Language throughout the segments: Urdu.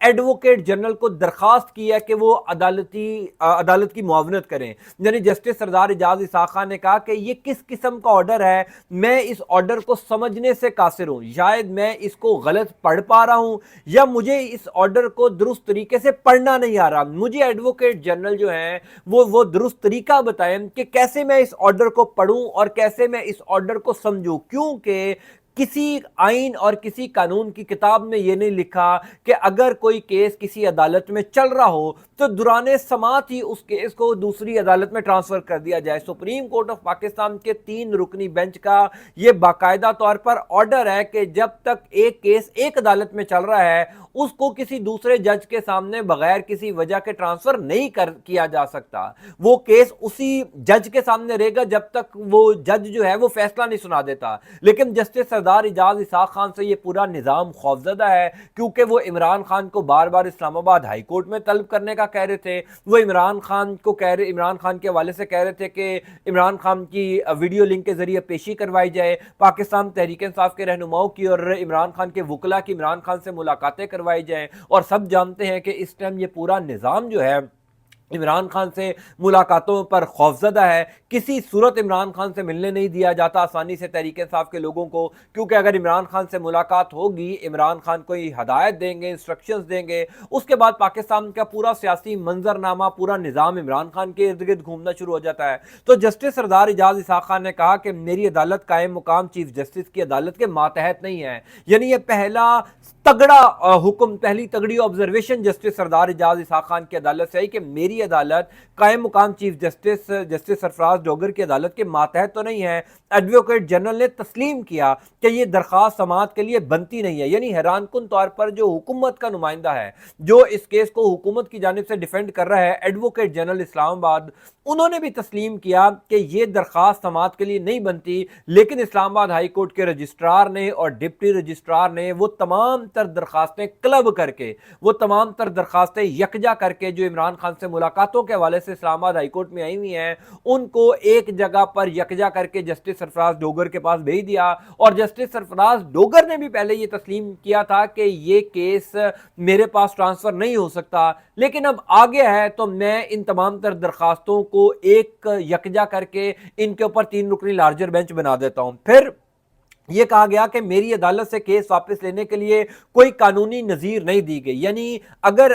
ایڈوکیٹ جنرل کو درخواست کی ہے کہ وہ عدالت کی معاونت کریں. یعنی جسٹس سردار اعجاز اسحاق خان نے کہا کہ یہ کس قسم کا آرڈر ہے, میں اس آرڈر کو سمجھنے سے قاصر ہوں, شاید میں اس کو غلط پڑھ پا رہا ہوں یا مجھے اس آرڈر کو درست طریقے سے پڑھنا نہیں آ رہا. مجھے ایڈوکیٹ جنرل جو ہیں وہ درست طریقہ بتائیں کہ کیسے میں اس آرڈر کو پڑھوں اور کیسے میں اس آرڈر کو سمجھوں, کیونکہ کسی آئین اور کسی قانون کی کتاب میں یہ نہیں لکھا کہ اگر کوئی کیس کسی عدالت میں چل رہا ہو تو دوران سماعت ہی اس کیس کو دوسری عدالت میں ٹرانسفر کر دیا جائے. سپریم کورٹ آف پاکستان کے 3 رکنی بینچ کا یہ باقاعدہ طور پر آرڈر ہے کہ جب تک ایک کیس ایک عدالت میں چل رہا ہے اس کو کسی دوسرے جج کے سامنے بغیر کسی وجہ کے ٹرانسفر نہیں کیا جا سکتا. وہ کیس اسی جج کے سامنے رہے گا جب تک وہ جج جو ہے وہ فیصلہ نہیں سنا دیتا. لیکن جسٹس سردار اعجاز اسحاق خان سے یہ پورا نظام خوفزدہ ہے, کیونکہ وہ عمران خان کو بار بار اسلام آباد ہائی کورٹ میں طلب کرنے کا کہہ رہے تھے. وہ عمران خان کے حوالے سے کہہ رہے تھے کہ عمران خان کی ویڈیو لنک کے ذریعے پیشی کروائی جائے, پاکستان تحریک انصاف کے رہنماؤں کی اور عمران خان کے وکلا کی عمران خان سے ملاقاتیں کروائی جائیں. اور سب جانتے ہیں کہ اس ٹائم یہ پورا نظام جو ہے عمران خان سے ملاقاتوں پر خوفزدہ ہے. کسی صورت عمران خان سے ملنے نہیں دیا جاتا آسانی سے تحریک انصاف کے لوگوں کو, کیونکہ اگر عمران خان سے ملاقات ہوگی, عمران خان کو ہدایت دیں گے, انسٹرکشنز دیں گے, اس کے بعد پاکستان کا پورا سیاسی منظرنامہ, پورا نظام عمران خان کے ارد گرد گھومنا شروع ہو جاتا ہے. تو جسٹس سردار اعجاز اسحاق خان نے کہا کہ میری عدالت قائم مقام چیف جسٹس کی عدالت کے ماتحت نہیں ہے. یعنی یہ پہلا تگڑا حکم, پہلی تگڑی آبزرویشن جسٹس سردار اعجاز اسحاق خان کی عدالت سے آئی کہ میری عدالت قائم مقام چیف جسٹس سرفراز ڈوگر کی عدالت کے ماتحت تو نہیں ہے. ایڈوکیٹ جنرل نے تسلیم کیا کہ یہ درخواست سماعت کے لیے بنتی نہیں ہے. یعنی حیران کن طور پر جو حکومت کا نمائندہ ہے, جو اس کیس کو حکومت کی جانب سے ڈیفینڈ کر رہا ہے, ایڈوکیٹ جنرل اسلام آباد, انہوں نے بھی تسلیم کیا کہ یہ درخواست سماعت کے لیے نہیں بنتی. لیکن اسلام آباد ہائی کورٹ کے رجسٹرار نے اور ڈپٹی رجسٹرار نے وہ تمام تر درخواستیں کلب کر کے, وہ تمام تر درخواستیں یکجا کر کے جو عمران خان سے ملاقاتوں کے حوالے سے اسلام آباد ہائی کورٹ میں آئی ہوئی ہیں, ان کو ایک جگہ پر یکجا کر کے جسٹس سرفراز ڈوگر کے پاس بھیج دیا. اور جسٹس سرفراز ڈوگر نے بھی پہلے یہ تسلیم کیا تھا کہ یہ کیس میرے پاس ٹرانسفر نہیں ہو سکتا, لیکن اب آگے ہے تو میں ان تمام تر درخواستوں کو ایک یکجا کر کے ان کے اوپر 3 رکنی لارجر بینچ بنا دیتا ہوں. پھر یہ کہا گیا کہ میری عدالت سے کیس واپس لینے کے لیے کوئی قانونی نظیر نہیں دی گئی. یعنی اگر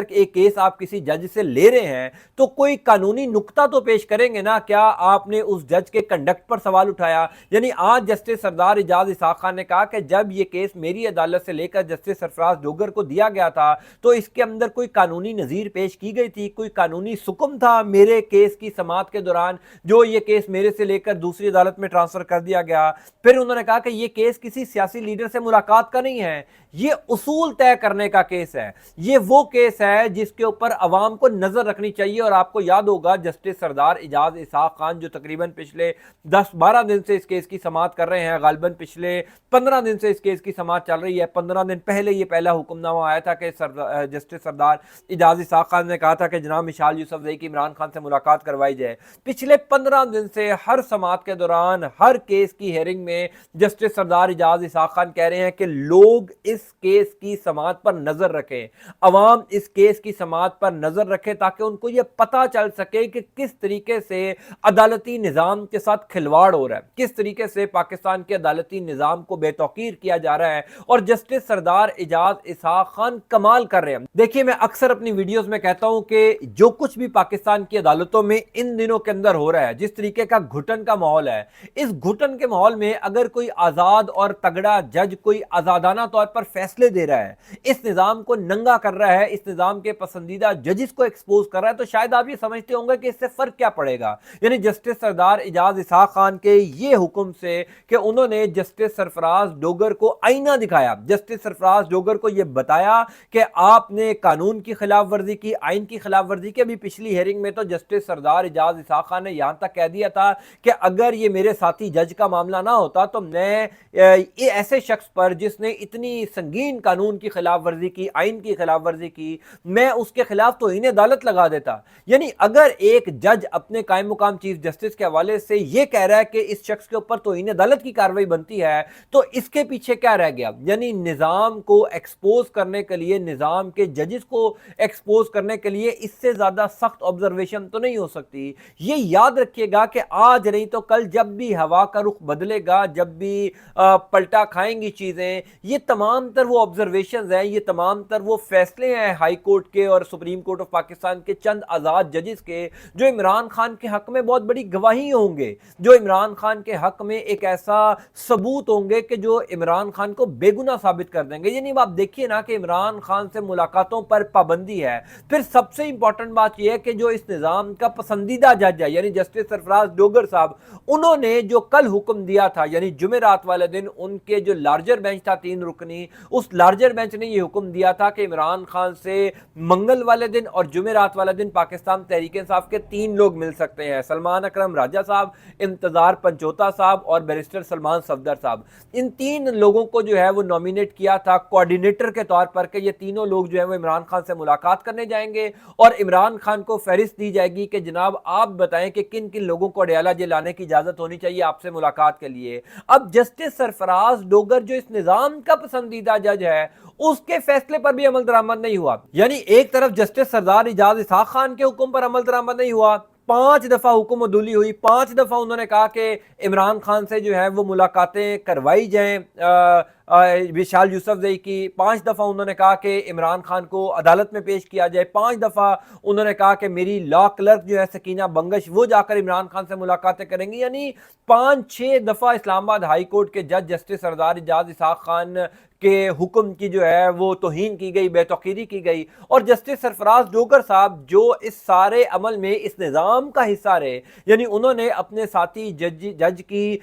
ایک کیس آپ کسی جج سے لے رہے ہیں تو کوئی قانونی نقطہ تو پیش کریں گے نا, کیا آپ نے اس جج کے کنڈکٹ پر سوال اٹھایا؟ یعنی آج جسٹس سردار اعجاز اسحاق خان نے کہا کہ جب یہ کیس میری عدالت سے لے کر جسٹس سرفراز ڈوگر کو دیا گیا تھا تو اس کے اندر کوئی قانونی نظیر پیش کی گئی تھی, کوئی قانونی حکم تھا میرے کیس کی سماعت کے دوران جو یہ کیس میرے سے لے کر دوسری عدالت میں ٹرانسفر کر دیا گیا. پھر انہوں نے کہا کہ یہ کیس کسی سیاسی لیڈر سے ملاقات کا نہیں ہے, یہ اصول طے کرنے کا کیس ہے. یہ وہ کیس ہے جس کے اوپر عوام کو نظر رکھنی چاہیے. اور آپ کو یاد ہوگا جسٹس سردار اعجاز اسحاق خان جو تقریباً پچھلے 10-12 دن سے اس کیس کی سماعت کر رہے ہیں, غالباً پچھلے 15 دن سے اس کیس کی سماعت چل رہی ہے. 15 دن پہلے یہ پہلا حکم نامہ آیا تھا کہ جسٹس سردار اعجاز اسحاق خان نے کہا تھا کہ جناب مشال یوسف زئی کی عمران خان سے ملاقات کروائی جائے. پچھلے 15 دن سے ہر سماعت کے دوران, ہر کیس کی ہیئرنگ میں جسٹس سردار اعجاز اسحاق خان کہہ رہے ہیں کہ لوگ اس کیس کی سماعت پر نظر رکھیں, عوام اس کیس کی سماعت پر نظر رکھے تاکہ ان کو یہ پتا چل سکے کہ کس طریقے سے عدالتی نظام کے ساتھ کھلواڑ ہو رہا ہے, کس طریقے سے پاکستان کے عدالتی نظام کو بے توقیر کیا جا رہا ہے. اور جسٹس سردار اعجاز اسحاق خان کمال کر رہے ہیں. دیکھیے میں اکثر اپنی ویڈیوز میں کہتا ہوں کہ جو کچھ بھی پاکستان کی عدالتوں میں ان دنوں کے اندر ہو رہا ہے, جس طریقے کا گھٹن کا ماحول ہے, اس گھٹن کے ماحول میں اگر کوئی آزاد اور تگڑا جج کوئی آزادانہ طور پر فیصلے دے رہا ہے, اس نظام کو ننگا کر رہا ہے, اس نظام کے پسندیدہ ججز کو ایکسپوز کر رہا ہے, تو شاید آپ یہ سمجھتے ہوں گے کہ اس سے فرق کیا پڑے گا. یعنی جسٹس سردار اعجاز اسحاق خان کے یہ حکم سے کہ انہوں نے جسٹس سرفراز ڈوگر کو آئینہ دکھایا, جسٹس سرفراز ڈوگر کو یہ بتایا کہ آپ نے قانون کی خلاف ورزی کی, آئین کی خلاف ورزی کی. ابھی پچھلی ہیئرنگ میں تو جسٹس سردار اعجاز اسحاق خان نے یہاں تک کہہ دیا تھا کہ اگر یہ میرے ساتھی جج کا معاملہ نہ ہوتا تو میں ایسے شخص پر جس نے اتنی سنگین قانون کی خلاف ورزی کی، آئین کی خلاف ورزی کی، میں اس کے خلاف توہین عدالت لگا دیتا۔ یعنی اگر ایک جج اپنے قائم مقام چیف جسٹس کے حوالے سے یہ کہہ رہا ہے کہ اس شخص کے اوپر توہین عدالت کی کارروائی بنتی ہے تو اس کے پیچھے کیا رہ گیا؟ یعنی نظام کو ایکسپوز کرنے کے لیے، نظام کے ججز کو ایکسپوز کرنے کے لیے اس سے زیادہ سخت آبزرویشن تو نہیں ہو سکتی۔ یہ یاد رکھیے گا کہ آج نہیں تو کل جب بھی ہوا کا رخ بدلے گا، جب بھی پلٹا کھائیں گی چیزیں، یہ تمام تر وہ آبزرویشنز ہیں، یہ تمام تر وہ فیصلے ہیں ہائی کورٹ کے اور سپریم کورٹ آف پاکستان کے چند آزاد ججز کے، جو عمران خان کے حق میں بہت بڑی گواہی ہوں گے، جو عمران خان کے حق میں ایک ایسا ثبوت ہوں گے کہ جو عمران خان کو بے گناہ ثابت کر دیں گے۔ یعنی آپ دیکھیے نا کہ عمران خان سے ملاقاتوں پر پابندی ہے۔ پھر سب سے امپورٹنٹ بات یہ ہے کہ جو اس نظام کا پسندیدہ جج ہے یعنی جسٹس سرفراز ڈوگر صاحب، انہوں نے جو کل حکم دیا تھا، یعنی جمعرات والے دن ان کے جو لارجر بینچ تھا 3 رکنی، اس لارجر بینچ نے یہ حکم دیا تھا کہ عمران خان سے منگل والے دن اور جمعرات والے دن پاکستان تحریک انصاف کے 3 لوگ مل سکتے ہیں، سلمان اکرم راجہ صاحب، انتظار پنچوتا صاحب اور بیرسٹر سلمان صفدر صاحب۔ ان 3 لوگوں کو جو ہے وہ نومینیٹ کیا تھا کوارڈینیٹر کے طور پر کہ یہ تینوں لوگ جو ہے وہ عمران خان سے ملاقات کرنے جائیں گے اور عمران خان کو فہرست دی جائے گی کہ جناب آپ بتائیں کہ کن کن لوگوں کو اڈیالہ جیل لانے کی اجازت ہونی چاہیے آپ سے ملاقات کے لیے۔ اب جسٹس سرفراز ڈوگر جو اس نظام کا پسندیدہ جج ہے، اس کے فیصلے پر بھی عمل درآمد نہیں ہوا۔ یعنی ایک طرف جسٹس سردار اعجاز اسحاق خان کے حکم پر عمل درآمد نہیں ہوا، 5 دفعہ حکم عدولی ہوئی، 5 دفعہ انہوں نے کہا کہ عمران خان سے جو ہے وہ ملاقاتیں کروائی جائیں وشال یوسف زئی کی، 5 دفعہ انہوں نے کہا کہ عمران خان کو عدالت میں پیش کیا جائے، 5 دفعہ انہوں نے کہا کہ میری لا کلرک جو ہے سکینہ بنگش وہ جا کر عمران خان سے ملاقاتیں کریں گی۔ یعنی 5-6 دفعہ اسلام آباد ہائی کورٹ کے جج جسٹس سردار اعجاز اسحاق خان کے حکم کی جو ہے وہ توہین کی گئی، بے توقیری کی گئی، اور جسٹس سرفراز ڈوگر صاحب جو اس سارے عمل میں اس نظام کا حصہ رہے، یعنی انہوں نے اپنے ساتھی جج کی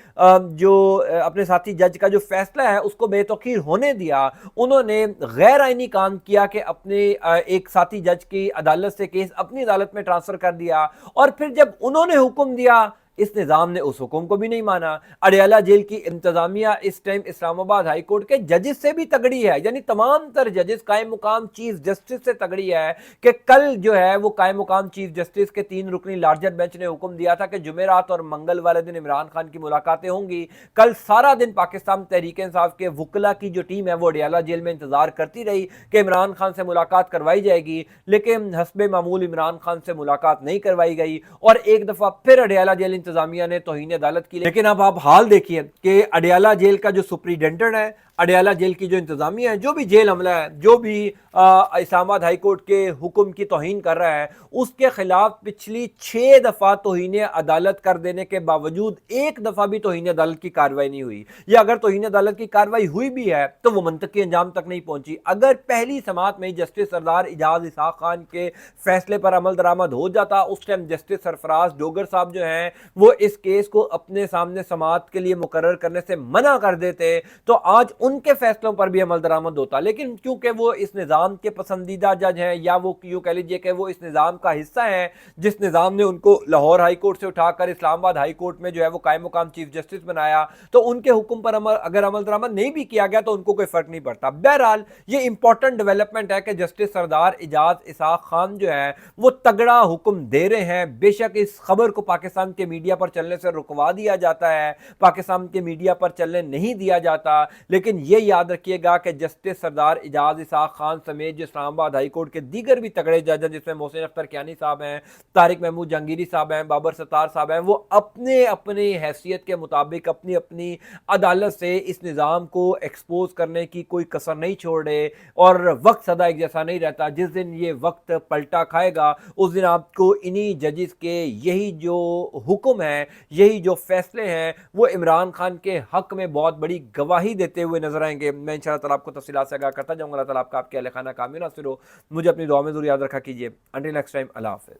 جو اپنے ساتھی جج کا جو فیصلہ ہے اس کو بے توقیر ہونے دیا، انہوں نے غیر آئینی کام کیا کہ اپنے ایک ساتھی جج کی عدالت سے کیس اپنی عدالت میں ٹرانسفر کر دیا، اور پھر جب انہوں نے حکم دیا اس نظام نے اس حکم کو بھی نہیں مانا۔ اڈیالہ جیل کی انتظامیہ اس ٹائم اسلام آباد ہائی کورٹ کے ججز سے بھی تگڑی ہے، یعنی تمام تر ججز قائم مقام چیف جسٹس سے تگڑی ہے کہ کل جو ہے وہ قائم مقام چیف جسٹس کے 3 رکنی لارجر بینچ نے حکم دیا تھا کہ جمعرات اور منگل والے دن عمران خان کی ملاقاتیں ہوں گی۔ کل سارا دن پاکستان تحریک انصاف کے وکلا کی جو ٹیم ہے وہ اڈیالہ جیل میں انتظار کرتی رہی کہ عمران خان سے ملاقات کروائی جائے گی، لیکن حسب معمول عمران خان سے ملاقات نہیں کروائی گئی، اور ایک دفعہ پھر اڈیالہ جیل انتظامیہ نے توہین عدالت کی۔ لیکن اب آپ حال دیکھیے کہ اڈیالہ جیل کا جو سپریڈنٹنٹ ہے، اڈیالہ جیل کی جو انتظامیہ ہے، جو بھی جیل عملہ ہے، جو بھی اسلام آباد ہائی کورٹ کے حکم کی توہین کر رہا ہے، اس کے خلاف پچھلی 6 دفعہ توہین عدالت کر دینے کے باوجود ایک دفعہ بھی توہین عدالت کی کارروائی نہیں ہوئی، یا اگر توہین عدالت کی کارروائی ہوئی بھی ہے تو وہ منطقی انجام تک نہیں پہنچی۔ اگر پہلی سماعت میں جسٹس سردار اعجاز اسحاق خان کے فیصلے پر عمل درآمد ہو جاتا، اس ٹائم جسٹس سرفراز ڈوگر صاحب جو ہیں وہ اس کیس کو اپنے سامنے سماعت کے لیے مقرر کرنے سے منع کر دیتے تو آج ان کے فیصلوں پر بھی عمل درآمد ہوتا، لیکن کیونکہ وہ اس نظام کے پسندیدہ جج ہیں، یا وہ یوں کہہ لیجئے کہ وہ اس نظام کا حصہ ہیں جس نظام نے ان کو لاہور ہائی کورٹ سے اٹھا کر اسلام آباد ہائی کورٹ میں جو ہے وہ قائم مقام چیف جسٹس بنایا، تو ان کے حکم پر اگر عمل درآمد نہیں بھی کیا گیا تو ان کو کوئی فرق نہیں پڑتا۔ بہرحال یہ امپورٹنٹ ڈیولپمنٹ ہے کہ جسٹس سردار اعجاز اسحاق خان جو ہے وہ تگڑا حکم دے رہے ہیں۔ بے شک اس خبر کو پاکستان کے میڈیا پر چلنے سے رکوا دیا جاتا ہے، پاکستان کے میڈیا پر چلنے نہیں دیا جاتا، لیکن یہ یاد رکھیے گا کہ جسٹس سردار اعجاز اسحاق خان سمیت جو اسلام آباد ہائی کورٹ کے دیگر بھی تگڑے جج ہیں، جس میں محسن اختر کیانی صاحب ہیں، طارق محمود جہانگیری صاحب ہیں، بابر ستار صاحب ہیں، وہ اپنے اپنی حیثیت کے مطابق اپنی اپنی عدالت سے اس نظام کو ایکسپوز کرنے کی کوئی کسر نہیں چھوڑ رہے، اور وقت سدا ایک جیسا نہیں رہتا۔ جس دن یہ وقت پلٹا کھائے گا اس دن آپ کو انہی ججز کے یہی جو حکم ہے، یہی جو فیصلے ہیں، وہ عمران خان کے حق میں بہت بڑی گواہی دیتے ہوئے نظر آئیں گے۔ میں انشاءاللہ تعالیٰ آپ کو تفصیلات سے آگاہ کرتا جاؤں گا۔ اللہ تعالیٰ آپ کا آپ کے اہل خانہ کامل ناصر ہو۔ مجھے اپنی دعا میں ضرور یاد رکھا کیجیے۔ انٹل نیکسٹ ٹائم، اللہ حافظ۔